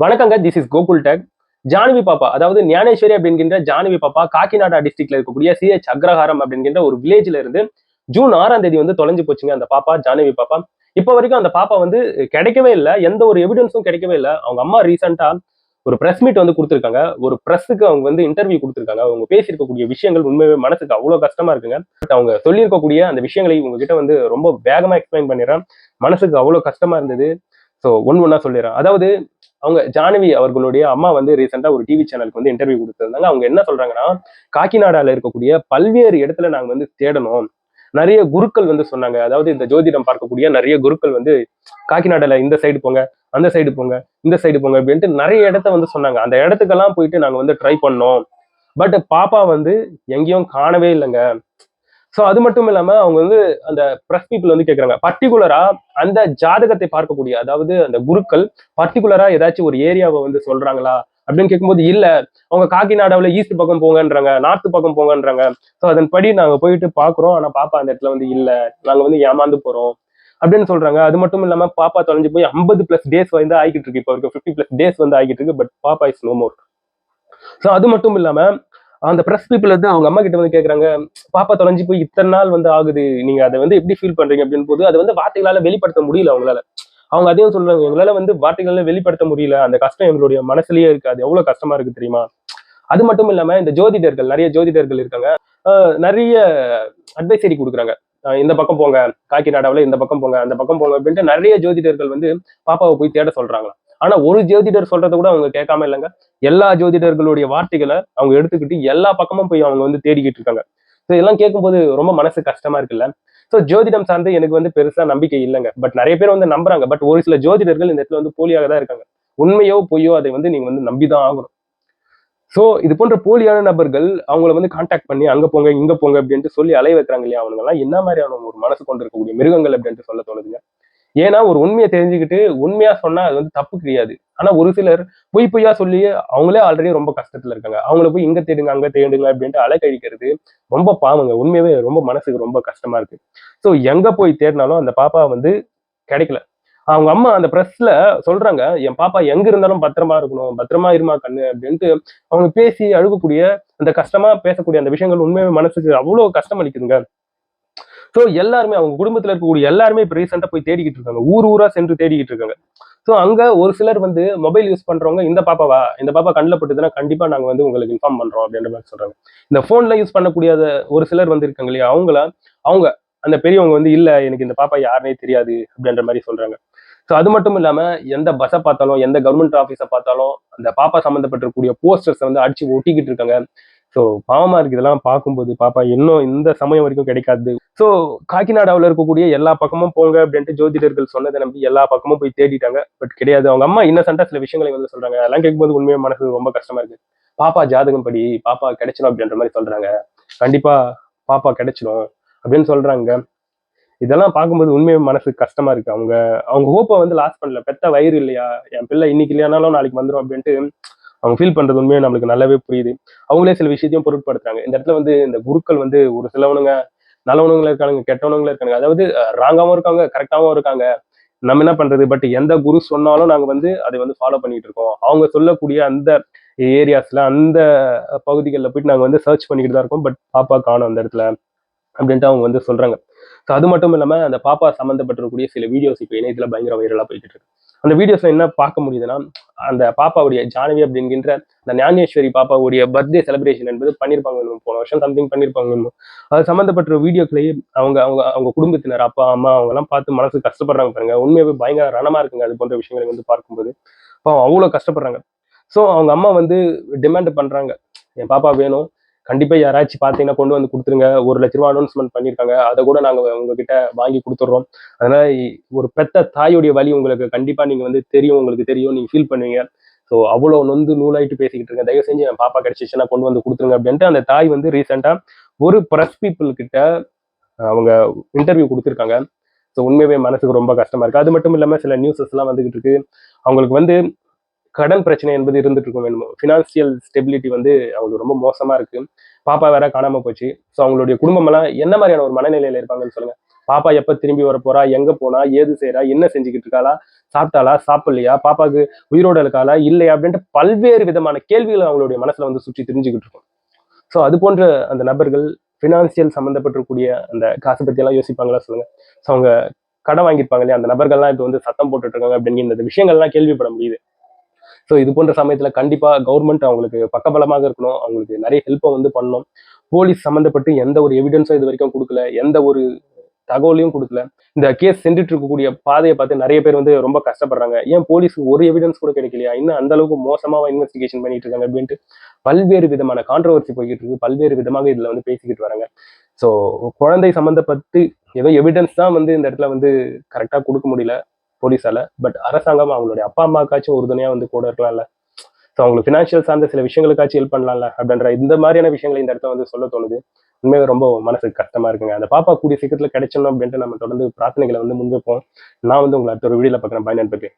வணக்கங்க, this is Gokul take. Jahnavi பாப்பா, அதாவது ஞானேஸ்வரி அப்படிங்கிற ஜானவி பாப்பா காக்கிநாடா டிஸ்ட்ரிக்ட்ல இருக்கக்கூடிய சிஹெச் அக்ரஹாரம் அப்படிங்கிற ஒரு வில்லேஜ்ல இருந்து ஜூன் 6ஆம் தேதி வந்து தொலைஞ்சு போச்சுங்க அந்த பாப்பா, ஜானவி பாப்பா. இப்ப வரைக்கும் அந்த பாப்பா வந்து கிடைக்கவே இல்ல. எந்த ஒரு எவிடன்ஸும் கிடைக்கவே இல்ல. அவங்க அம்மா ரீசெண்டா ஒரு பிரஸ் மீட் வந்து குடுத்திருக்காங்க. ஒரு பிரஸ்ஸுக்கு அவங்க வந்து இன்டர்வியூ குடுத்திருக்காங்க. அவங்க பேசியிருக்கக்கூடிய விஷயங்கள் உண்மையாவே மனசுக்கு அவ்வளவு கஷ்டமா இருக்குங்க. பட் அவங்க சொல்லியிருக்கக்கூடிய அந்த விஷயங்களை உங்ககிட்ட வந்து ரொம்ப வேகமா எக்ஸ்பிளைன் பண்ணிடுறேன். மனசுக்கு அவ்வளவு கஷ்டமா இருந்தது. சோ ஒண்ணா சொல்லிடுறேன். அதாவது அவங்க ஜானவி அவர்களுடைய அம்மா வந்து ரீசெண்டா ஒரு டிவி சேனலுக்கு வந்து இன்டர்வியூ கொடுத்திருந்தாங்க. அவங்க என்ன சொல்றாங்கன்னா, காக்கிநாடால இருக்கக்கூடிய பல்வேறு இடத்துல நாங்க வந்து தேடணும். நிறைய குருக்கள் வந்து சொன்னாங்க. அதாவது இந்த ஜோதிடம் பார்க்கக்கூடிய நிறைய குருக்கள் வந்து காக்கிநாடால இந்த சைடு போங்க, அந்த சைடு போங்க, இந்த சைடு போங்க அப்படின்ட்டு நிறைய இடத்த வந்து சொன்னாங்க. அந்த இடத்துக்கெல்லாம் போயிட்டு நாங்க வந்து ட்ரை பண்ணோம். பட் பாப்பா வந்து எங்கேயும் காணவே இல்லைங்க. சோ அது மட்டும் இல்லாம அவங்க வந்து அந்த பிரஸ் பீப்புள் வந்து கேக்குறாங்க. பர்டிகுலரா அந்த ஜாதகத்தை பார்க்கக்கூடிய, அதாவது அந்த குருக்கள் பர்டிகுலரா ஏதாச்சும் ஒரு ஏரியாவை வந்து சொல்றாங்களா அப்படின்னு கேட்கும்போது இல்ல, அவங்க காக்கிநாடாவில ஈஸ்ட் பக்கம் போங்கன்றாங்க, நார்த் பக்கம் போங்கன்றாங்க. சோ அதன்படி நாங்க போயிட்டு பாக்குறோம். ஆனா பாப்பா அந்த இடத்துல வந்து இல்ல, நாங்க வந்து ஏமாந்து போறோம் அப்படின்னு சொல்றாங்க. அது மட்டும் இல்லாம பாப்பா தொலைஞ்சு போய் 50+ டேஸ் வந்து ஆகிட்டு இருக்கு. இப்போ வரைக்கும் 50+ டேஸ் வந்து ஆகிட்டு இருக்கு. பட் பாப்பா இஸ் நோ மோர். சோ அது மட்டும் இல்லாம அந்த பிரஸ் பீப்புள் வந்து அவங்க அம்மா கிட்ட வந்து கேக்குறாங்க, பாப்பா தொலைஞ்சு போய் இத்தனை நாள் வந்து ஆகுது, நீங்க அதை வந்து எப்படி ஃபீல் பண்றீங்க அப்படின்னு போது அது வந்து வார்த்தைகளால வெளிப்படுத்த முடியல அவங்களால. அவங்க அதையும் சொல்றாங்க, எங்களால வந்து வார்த்தைகளால வெளிப்படுத்த முடியல, அந்த கஷ்டம் எங்களுடைய மனசுலயே இருக்கு, அது எவ்வளவு கஷ்டமா இருக்கு தெரியுமா. அது மட்டும் இல்லாம இந்த ஜோதிடர்கள், நிறைய ஜோதிடர்கள் இருக்காங்க, நிறைய அட்வைசரி கொடுக்குறாங்க. இந்த பக்கம் போங்க, காக்கிநாடாவில இந்த பக்கம் போங்க, அந்த பக்கம் போங்க அப்படின்ட்டு நிறைய ஜோதிடர்கள் வந்து பாப்பாவை போய் தேட சொல்றாங்க. ஆனா ஒரு ஜோதிடர் சொல்றதை கூட அவங்க கேட்காம இல்லைங்க. எல்லா ஜோதிடர்களுடைய வார்த்தைகளை அவங்க எடுத்துக்கிட்டு எல்லா பக்கமும் போய் அவங்க வந்து தேடிக்கிட்டு இருக்காங்க. ஸோ இதெல்லாம் கேட்கும்போது ரொம்ப மனசு கஷ்டமா இருக்குல்ல. ஸோ ஜோதிடம் சார்ந்து எனக்கு வந்து பெருசா நம்பிக்கை இல்லைங்க. பட் நிறைய பேர் வந்து நம்புறாங்க. பட் ஒரு சில ஜோதிடர்கள் இந்த இடத்துல வந்து போலியாக தான் இருக்காங்க. உண்மையோ பொய்யோ அதை வந்து நீங்க வந்து நம்பிதான் ஆகணும். சோ இது போன்ற போலியான நபர்கள் அவங்கள வந்து கான்டாக்ட் பண்ணி அங்க போங்க, இங்க போங்க அப்படின்ட்டு சொல்லி அலைய வைக்கிறாங்க இல்லையா, அவனுங்க எல்லாம் என்ன மாதிரியான ஒரு மனசு கொண்டு இருக்கக்கூடிய மிருகங்கள் அப்படின்ட்டு சொல்ல தோணுதுங்க. ஏன்னா ஒரு உண்மையை தெரிஞ்சுக்கிட்டு உண்மையா சொன்னா அது வந்து தப்பு கிடையாது. ஆனா ஒரு சிலர் பொய்யா சொல்லி அவங்களே ஆல்ரெடி ரொம்ப கஷ்டத்துல இருக்காங்க. அவங்கள போய் இங்க தேடுங்க, அங்க தேடுங்க அப்படின்ட்டு அலைக்கழிக்கிறது ரொம்ப பாவங்க. உண்மையாவே ரொம்ப மனசுக்கு ரொம்ப கஷ்டமா இருக்கு. சோ எங்க போய் தேடினாலும் அந்த பாப்பா வந்து கிடைக்கல. அவங்க அம்மா அந்த பிரஸ்ல சொல்றாங்க, என் பாப்பா எங்க இருந்தாலும் பத்திரமா இருக்கணும், பத்திரமா இருமா கண்ணு அப்படின்ட்டு அவங்க பேசி அழுகக்கூடிய, அந்த கஷ்டமா பேசக்கூடிய அந்த விஷயங்கள் உண்மையாவே மனசுக்கு அவ்வளவு கஷ்டம் அளிக்குதுங்க. சோ எல்லாருமே அவங்க குடும்பத்துல இருக்கக்கூடிய எல்லாருமே இப்ப ரீசெண்டா போய் தேடிக்கிட்டு இருக்காங்க. ஊர் ஊரா சென்று தேடிக்கிட்டு இருக்காங்க. சோ அங்க ஒரு சிலர் வந்து மொபைல் யூஸ் பண்றவங்க, இந்த பாப்பாவா, இந்த பாப்பா கண்ணுல பட்டுதுன்னா கண்டிப்பா நாங்க வந்து உங்களுக்கு இன்ஃபார்ம் பண்றோம் அப்படின்ற மாதிரி சொல்றாங்க. இந்த போன்ல யூஸ் பண்ணக்கூடிய ஒரு சிலர் வந்து இருக்காங்க இல்லையா, அவங்க அந்த பெரியவங்க வந்து இல்ல, எனக்கு இந்த பாப்பா யாருன்னே தெரியாது அப்படின்ற மாதிரி சொல்றாங்க. சோ அது மட்டும் இல்லாம எந்த பஸ்ஸை பார்த்தாலும், எந்த கவர்மெண்ட் ஆபீஸை பார்த்தாலும் அந்த பாப்பா சம்பந்தப்பட்டிருக்கக்கூடிய போஸ்டர்ஸ் வந்து அடிச்சு ஒட்டிக்கிட்டு இருக்காங்க. சோ பாவமா இருக்கு இதெல்லாம் பார்க்கும்போது. பாப்பா இன்னும் இந்த சமயம் வரைக்கும் கிடைக்காது. சோ காக்கிநாடாவுல இருக்கக்கூடிய எல்லா பக்கமும் போங்க அப்படின்ட்டு ஜோதிடர்கள் சொன்னதை நம்பி எல்லா பக்கமும் போய் தேடிட்டாங்க. பட் கிடையாது. அவங்க அம்மா இன்னசென்ட்டா சில விஷயங்களை வந்து சொல்றாங்க. அதெல்லாம் கேட்கும்போது உண்மையா மனசு ரொம்ப கஷ்டமா இருக்கு. பாப்பா ஜாதகம் படி பாப்பா கிடைச்சிடும் அப்படின்ற மாதிரி சொல்றாங்க. கண்டிப்பா பாப்பா கிடைச்சிடும் அப்படின்னு சொல்றாங்க. இதெல்லாம் பார்க்கும்போது உண்மையா மனசுக்கு கஷ்டமா இருக்கு. அவங்க அவங்க ஹோப்ப வந்து லாஸ் பண்ணல. பெத்த வயிறு இல்லையா, என் பிள்ளை இன்னைக்கு இல்லையானாலும் நாளைக்கு வந்துரும் அப்படின்ட்டு அவங்க ஃபீல் பண்றது உண்மையா நம்மளுக்கு நல்லாவே புரியுது. அவங்களே சில விஷயத்தையும் பொருட்படுத்துறாங்க. இந்த இடத்துல வந்து இந்த குருக்கள் வந்து ஒரு சிலவனுங்க நல்லவனுங்களும் இருக்கானுங்க, கெட்டவனுங்களும் இருக்கானுங்க. அதாவது ராங்காவும் இருக்காங்க, கரெக்டாவும் இருக்காங்க. நம்ம என்ன பண்றது? பட் எந்த குரு சொன்னாலும் நாங்க வந்து அதை வந்து ஃபாலோ பண்ணிட்டு இருக்கோம். அவங்க சொல்லக்கூடிய அந்த ஏரியாஸ்ல, அந்த பகுதிகள்ல போயிட்டு நாங்க வந்து சர்ச் பண்ணிக்கிட்டு தான் இருக்கோம். பட் பாப்பா காணோம் அந்த இடத்துல அப்படின்ட்டு அவங்க வந்து சொல்றாங்க. ஸோ அது மட்டும் இல்லாம அந்த பாப்பா சம்மந்தப்பட்டிருக்கக்கூடிய சில வீடியோஸ் இப்போ இணையத்துல பயங்கர வைரலா போயிட்டு இருக்கு. அந்த வீடியோஸ்ல என்ன பார்க்க முடியுதுன்னா, அந்த பாப்பாவுடைய ஜானவி அப்படிங்கின்ற அந்த ஞானேஸ்வரி பாப்பாவுடைய பர்த்டே செலிப்ரேஷன் என்பது பண்ணியிருப்பாங்க போன வருஷம் சம்திங் பண்ணியிருப்பாங்க. அது சம்மந்தப்பட்ட வீடியோக்களையும் அவங்க அவங்க அவங்க குடும்பத்தினர், அப்பா அம்மா அவங்க எல்லாம் பார்த்து மனசு கஷ்டப்படுறாங்க பாருங்க. உண்மையாவே பயங்கர ரணமா இருக்குங்க அது போன்ற விஷயங்களை வந்து பார்க்கும்போது. அவ்வளவு கஷ்டப்படுறாங்க. சோ அவங்க அம்மா வந்து டிமாண்ட் பண்றாங்க, என் பாப்பா வேணும், கண்டிப்பா யாராச்சும் பாத்தீங்கன்னா கொண்டு வந்து கொடுத்துருங்க. 1,00,000 அனௌன்ஸ்மெண்ட் பண்ணிருக்காங்க, அதை கூட நாங்க உங்ககிட்ட வாங்கி கொடுத்துட்றோம். அதனால ஒரு பெத்த தாயுடைய வலி உங்களுக்கு கண்டிப்பா நீங்க வந்து தெரியும், உங்களுக்கு தெரியும், நீங்க ஃபீல் பண்ணுவீங்க. ஸோ அவ்வளவு நொந்து நூலாயிட்டு பேசிக்கிட்டு இருங்க, தயவு செஞ்சு என் பாப்பா கிடைச்சிச்சுன்னா கொண்டு வந்து கொடுத்துருங்க அப்படின்ட்டு அந்த தாய் வந்து ரீசெண்டா ஒரு பிரஸ் பீப்புள் கிட்ட அவங்க இன்டர்வியூ கொடுத்துருக்காங்க. ஸோ உண்மையாவே மனசுக்கு ரொம்ப கஷ்டமா இருக்கு. அது மட்டும் இல்லாம சில நியூஸஸ் எல்லாம் வந்துகிட்டு இருக்கு. அவங்களுக்கு வந்து கடன் பிரச்சனை என்பது இருந்துட்டு இருக்கும் வேணுமோ. ஃபினான்சியல் ஸ்டெபிலிட்டி வந்து அவங்களுக்கு ரொம்ப மோசமா இருக்கு. பாப்பா வேற காணாம போச்சு. ஸோ அவங்களுடைய குடும்பம் எல்லாம் என்ன மாதிரியான ஒரு மனநிலையில இருப்பாங்கன்னு சொல்லுங்க. பாப்பா எப்ப திரும்பி வர போறா, எங்க போனா, ஏது செய்யறா, என்ன செஞ்சுக்கிட்டு இருக்காளா, சாப்பிட்டாளா, சாப்பிடலையா, பாப்பாக்கு உயிரோட இருக்காளா இல்லையா அப்படின்ட்டு பல்வேறு விதமான கேள்விகள் அவங்களுடைய மனசுல வந்து சுற்றி தெரிஞ்சுக்கிட்டு இருக்கும். ஸோ அது போன்ற அந்த நபர்கள் ஃபினான்சியல் சம்மந்தப்பட்டிருக்கக்கூடிய அந்த காசை பத்தி எல்லாம் யோசிப்பாங்களா சொல்லுங்க. ஸோ அவங்க கடன் வாங்கியிருப்பாங்க இல்லையா, அந்த நபர்கள்லாம் இப்போ வந்து சத்தம் போட்டுட்டு இருக்காங்க அப்படிங்கிற இந்த விஷயங்கள்லாம் கேள்விப்பட முடியுது. ஸோ இது போன்ற சமயத்துல கண்டிப்பா கவர்மெண்ட் அவங்களுக்கு பக்கபலமாக இருக்கணும், அவங்களுக்கு நிறைய ஹெல்ப்பை வந்து பண்ணணும். போலீஸ் சம்மந்தப்பட்டு எந்த ஒரு எவிடன்ஸும் இது வரைக்கும் கொடுக்கல, எந்த ஒரு தகவலையும் கொடுக்கல. இந்த கேஸ் சென்றுட்டு இருக்கக்கூடிய பாதையை பார்த்து நிறைய பேர் வந்து ரொம்ப கஷ்டப்படுறாங்க. ஏன் போலீஸ் ஒரு எவிடன்ஸ் கூட கிடைக்கலையா, இன்னும் அந்த அளவுக்கு மோசமாவா இன்வெஸ்டிகேஷன் பண்ணிட்டு இருக்காங்க அப்படின்ட்டு பல்வேறு விதமான கான்ட்ரவர்சி போய்கிட்டு இருக்கு. பல்வேறு விதமாக இதுல வந்து பேசிக்கிட்டு வராங்க. ஸோ குழந்தை சம்பந்தப்பட்டு ஏதோ எவிடன்ஸ் தான் வந்து இந்த இடத்துல வந்து கரெக்டா கொடுக்க முடியல போலீஸால. பட் அரசாங்கம் அவங்களுடைய அப்பா அம்மாக்காச்சும் உறுதுணையா வந்து கூட இருக்கலாம்ல. ஸோ அவங்களுக்கு ஃபினான்ஷியல் சார்ந்த சில விஷயங்களுக்காச்சும் ஹெல்ப் பண்ணலாம்ல அப்படின்ற இந்த மாதிரியான விஷயங்களை இந்த இடத்துல வந்து சொல்ல தோணுது. உண்மையாக ரொம்ப மனசுக்கு கஷ்டமா இருக்குங்க. அந்த பாப்பா கூடிய சீக்கிரத்துல கிடைச்சணும் அப்படின்ட்டு நம்ம தொடர்ந்து பிரார்த்தனைகளை வந்து முன்வைப்போம். நான் வந்து உங்களை அடுத்த ஒரு வீடியோல பார்க்குறேன். பாய் நண்பர்களே.